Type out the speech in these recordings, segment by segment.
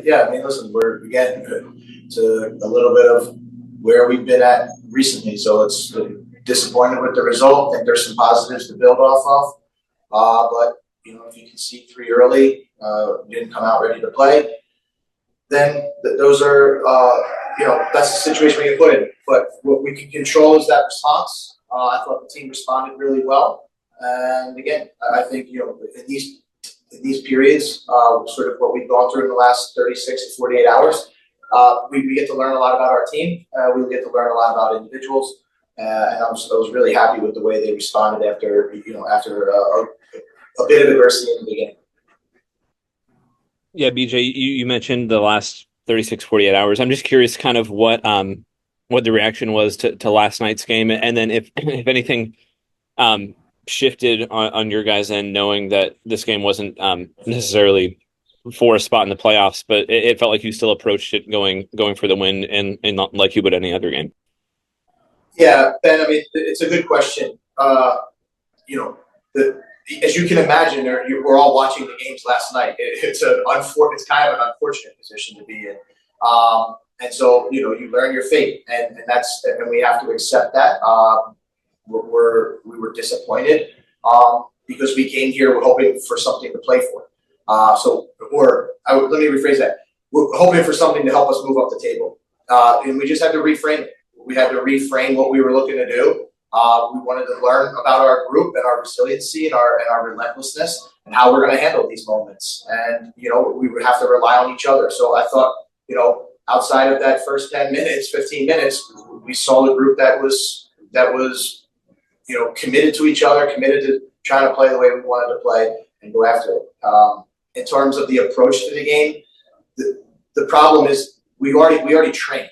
Yeah, I mean, listen, we're again to a little bit of where we've been at recently. So it's disappointed with the result. I think there's some positives to build off of. But if you can see three early, didn't come out ready to play, then those are that's the situation we get put in. But what we can control is that response. I thought the team responded really well, and again, I think in these periods, sort of what we've gone through in the last 36 to 48 hours, we get to learn a lot about our team. We get to learn a lot about individuals, and I was really happy with the way they responded after a bit of adversity in the beginning. Yeah, BJ, you mentioned the last 36, 48 hours. I'm just curious kind of what the reaction was to last night's game, and then if anything shifted on your guys' end, knowing that this game wasn't necessarily for a spot in the playoffs, but it felt like you still approached it going for the win, and not like you would any other game. Yeah, Ben, I mean, it's a good question. As you can imagine, we're all watching the games last night. It's kind of an unfortunate position to be in. And so, you learn your fate, and we have to accept that. We were disappointed because we came here hoping for something to play for. Let me rephrase that. We're hoping for something to help us move up the table, and we just had to reframe it. We had to reframe what we were looking to do. We wanted to learn about our group and our resiliency and our relentlessness and how we're going to handle these moments. And we would have to rely on each other. So I thought, outside of that first 10 minutes, 15 minutes, we saw a group that was committed to each other, committed to trying to play the way we wanted to play and go after it. In terms of the approach to the game, the problem is we already trained.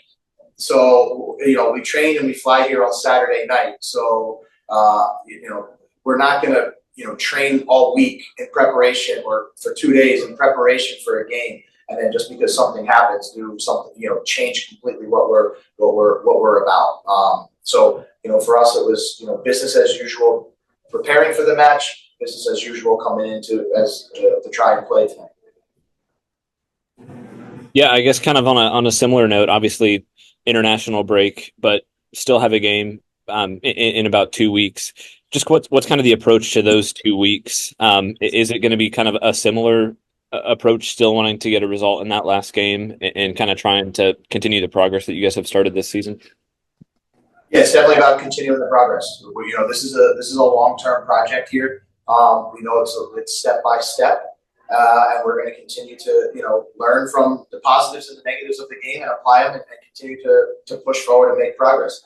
So, we train and we fly here on Saturday night. So, we're not going to, train all week in preparation or for 2 days in preparation for a game. And then just because something happens, do something, change completely what we're about. So, for us, it was, business as usual, preparing for the match, business as usual coming into to try and play tonight. Yeah, I guess kind of on a similar note, obviously international break, but still have a game in about 2 weeks. Just what's kind of the approach to those 2 weeks? Is it going to be kind of a similar approach, still wanting to get a result in that last game and kind of trying to continue the progress that you guys have started this season? Yeah, it's definitely about continuing the progress. This is a long-term project here. It's step by step. And we're going to continue to, learn from the positives and the negatives of the game and apply them and continue to push forward and make progress.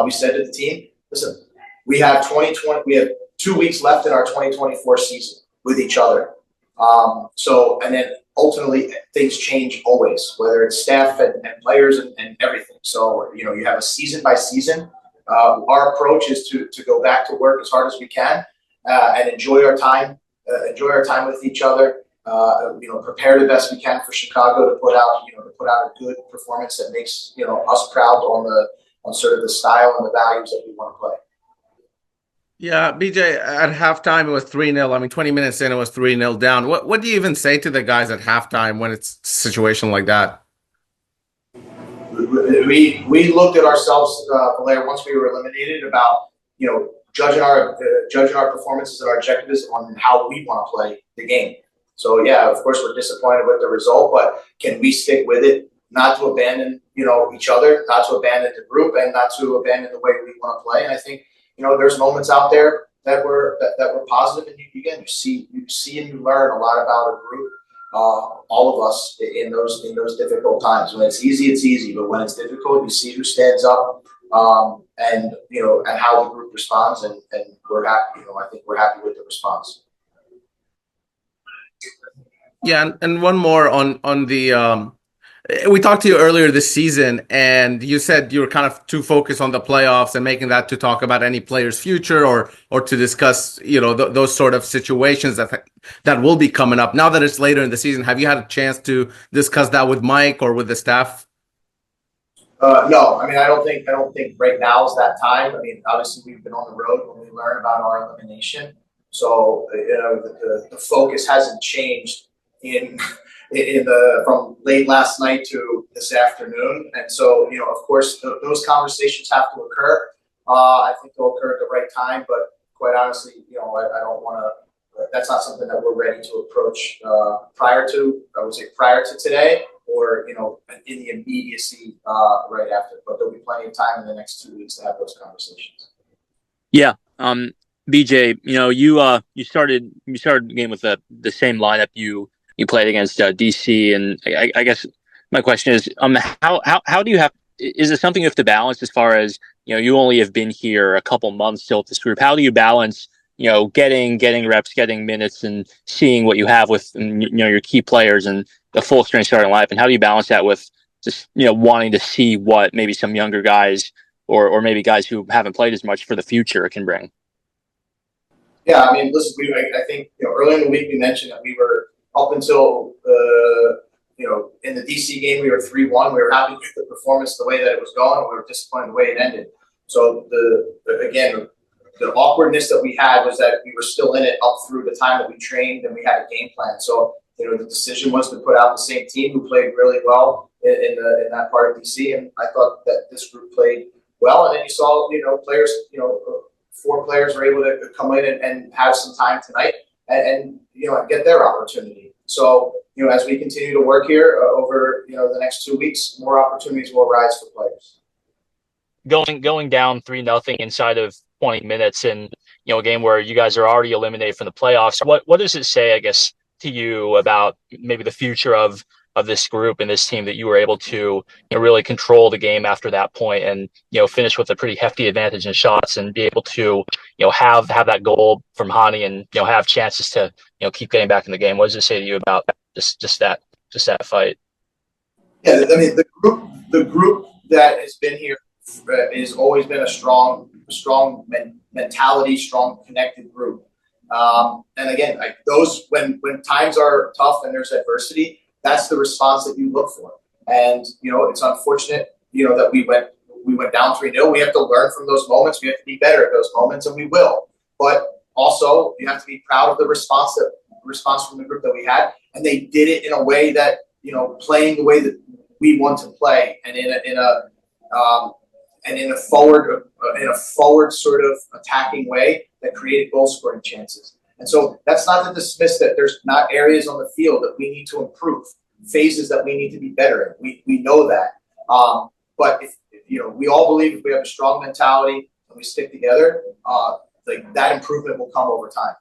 We said to the team, listen, we have 2 weeks left in our 2024 season with each other. And then ultimately things change always, whether it's staff and players and everything. So, you have a season by season. Our approach is to go back to work as hard as we can and enjoy our time with each other. Prepare the best we can for Chicago to put out a good performance that makes us proud on sort of the style and the values that we want to play. Yeah, BJ, at halftime it was 3-0. I mean, 20 minutes in it was 3-0 down. What do you even say to the guys at halftime when it's a situation like that? We looked at ourselves, Blair, once we were eliminated about judging our performances and our objectives on how we want to play the game. So yeah, of course we're disappointed with the result, but can we stick with it, not to abandon, each other, not to abandon the group, and not to abandon the way we want to play. And I think, there's moments out there that were positive, and you see and you learn a lot about a group, all of us in those difficult times. When it's easy, but when it's difficult, you see who stands up, and how the group responds, and we're happy. I think we're happy with the response. Yeah, and one more on the we talked to you earlier this season, and you said you were kind of too focused on the playoffs and making that to talk about any player's future or to discuss those sort of situations that will be coming up. Now that it's later in the season, have you had a chance to discuss that with Mike or with the staff? No, I mean, I don't think right now is that time. I mean, obviously we've been on the road when we learn about our elimination, so the focus hasn't changed in from late last night to this afternoon. And so, of course, those conversations have to occur. I think they'll occur at the right time, but quite honestly, I don't want to. That's not something that we're ready to approach prior to today, or in the immediacy right after. But there'll be plenty of time in the next 2 weeks to have those conversations. Yeah. BJ, you started the game with the same lineup you played against DC, and I guess my question is, how do you have? Is it something you have to balance as far as you only have been here a couple months still with this group? How do you balance getting reps, getting minutes, and seeing what you have with your key players and the full strength starting lineup, and how do you balance that with just wanting to see what maybe some younger guys or maybe guys who haven't played as much for the future can bring? Yeah, I mean, listen, I think early in the week we mentioned that we were up until in the DC game we were 3-1. We were happy with the performance, the way that it was going, and we were disappointed the way it ended. So the awkwardness that we had was that we were still in it up through the time that we trained and we had a game plan. So the decision was to put out the same team who played really well in that part of DC, and I thought that this group played well. And then you saw players 4 players were able to come in and have some time tonight and get their opportunity. So as we continue to work here over the next 2 weeks, more opportunities will arise for players. Going down 3-0 inside of 20 minutes in a game where you guys are already eliminated from the playoffs, what does it say, I guess, to you about maybe the future of this group and this team, that you were able to really control the game after that point and finish with a pretty hefty advantage in shots and be able to have that goal from Hani and have chances to keep getting back in the game? What does it say to you about just that fight? Yeah, I mean, the group that has been here has always been a strong mentality, strong connected group. And again, those when times are tough and there's adversity, that's the response that you look for. And it's unfortunate that we went down 3-0. We have to learn from those moments. We have to be better at those moments, and we will. But also, you have to be proud of the response from the group that we had, and they did it in a way that playing the way that we want to play, and in a forward sort of attacking way that created goal scoring chances. And so that's not to dismiss that there's not areas on the field that we need to improve, phases that we need to be better in. We know that. But if we all believe if we have a strong mentality and we stick together, that improvement will come over time.